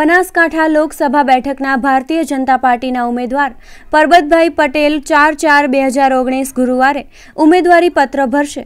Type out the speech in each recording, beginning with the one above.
બનાસકાંઠા લોકસભા બેઠકના ભારતીય જનતા પાર્ટીના ઉમેદવાર પરબતભાઈ પટેલ 4/4/2019 ગુરુવારે ઉમેદવારી પત્ર ભરશે।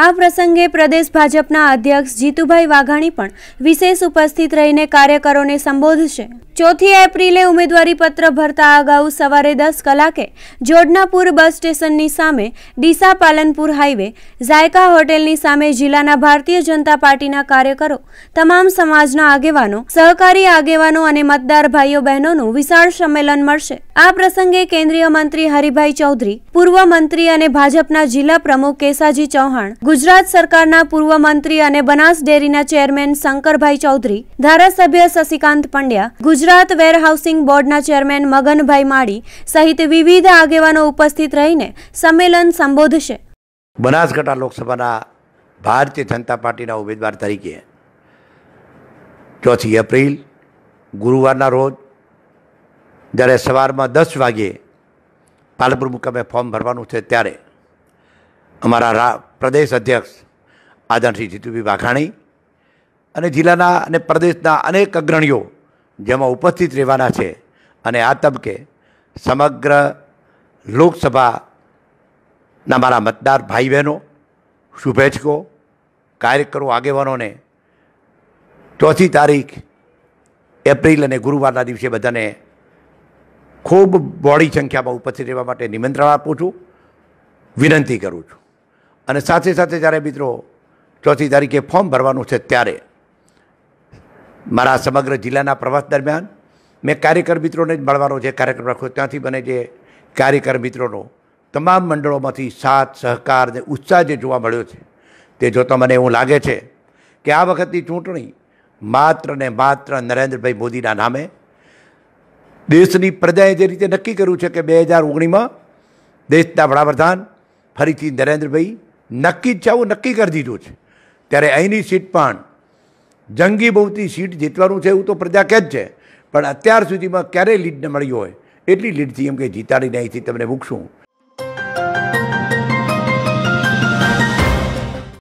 આ પ્રસંગે પ્રદેશ ભાજપના અધ્યક્ષ જીતુભાઈ વાઘાણી પણ વિશેષ ઉપસ્થિત રહીને કાર્યકરોને સંબોધશે। 4 એપ્રિલે ઉમેદવારી પત્ર ભરતા અગાઉ સવારે 10 કલાકે જોડનાપુર બસ સ્ટેશનની સામે ડીસા પાલનપુર હાઈવે ઝાયકા હોટેલની સામે જિલ્લાના ભારતીય જનતા પાર્ટીના કાર્યકરો, તમામ સમાજના આગેવાનો, સહકારી આગેવાનો અને મતદાર ભાઈઓ બહેનોનું વિશાળ સંમેલન મળશે। આ પ્રસંગે કેન્દ્રીય મંત્રી હરિભાઈ ચૌધરી, પૂર્વ મંત્રી અને ભાજપના જિલ્લા પ્રમુખ કેસાજી ચૌહાણ, ગુજરાત સરકારના પૂર્વ મંત્રી અને બનાસ ડેરીના ચેરમેન શંકરભાઈ ચૌધરી, ધારાસભ્ય શશિકાંત પંડ્યા, ગુજરાત વેરહાઉસિંગ બોર્ડના ચેરમેન મગનભાઈ માળી સહિત વિવિધ આગેવાનો ઉપસ્થિત રહીને સંમેલન સંબોધશે। બનાસકાંઠા લોકસભાના ભારતીય જનતા પાર્ટીના ઉમેદવાર તરીકે 4 એપ્રિલ ગુરુવારના રોજ જ્યારે સવારમાં 10 વાગ્યે પાલનપુર મુકામે ફોર્મ ભરવાનું છે ત્યારે અમારા પ્રદેશ અધ્યક્ષ આદરણીય જીતુભાઈ વાઘાણી અને જિલ્લાના અને પ્રદેશના અનેક અગ્રણીઓ જેમાં ઉપસ્થિત રહેવાના છે અને આ તબકે સમગ્ર લોકસભાના મારા મતદાર ભાઈ બહેનો, શુભેચ્છકો, કાર્યકરો, આગેવાનોને 4 તારીખ એપ્રિલ અને ગુરુવારના દિવસે બધાને ખૂબ બહોળી સંખ્યામાં ઉપસ્થિત રહેવા માટે નિમંત્રણ આપું છું, વિનંતી કરું છું। અને સાથે સાથે જ્યારે મિત્રો 4 તારીખે ફોર્મ ભરવાનું છે ત્યારે મારા સમગ્ર જિલ્લાના પ્રવાસ દરમિયાન મેં કાર્યકર મિત્રોને જ મળવાનો જે કાર્યક્રમ રાખ્યો, ત્યાંથી મને જે કાર્યકર મિત્રોનો તમામ મંડળોમાંથી સાથ, સહકાર અને ઉત્સાહ જે જોવા મળ્યો છે તે જોતાં મને એવું લાગે છે કે આ વખતની ચૂંટણી માત્ર ને માત્ર નરેન્દ્રભાઈ મોદીના નામે, દેશની પ્રજાએ જે રીતે નક્કી કર્યું છે કે 2019માં દેશના વડાપ્રધાન ફરીથી નરેન્દ્રભાઈ નક્કી જ છે, આવું નક્કી કરી દીધું છે, ત્યારે અહીંની સીટ પણ જંગી બહુમતી સીટ જીતવાનું છે એવું તો પ્રજા કહે જ છે, પણ અત્યાર સુધીમાં ક્યારેય લીડ ન મળી હોય એટલી લીડથી એમ કે જીતાડીને અહીંથી તમને મૂકશું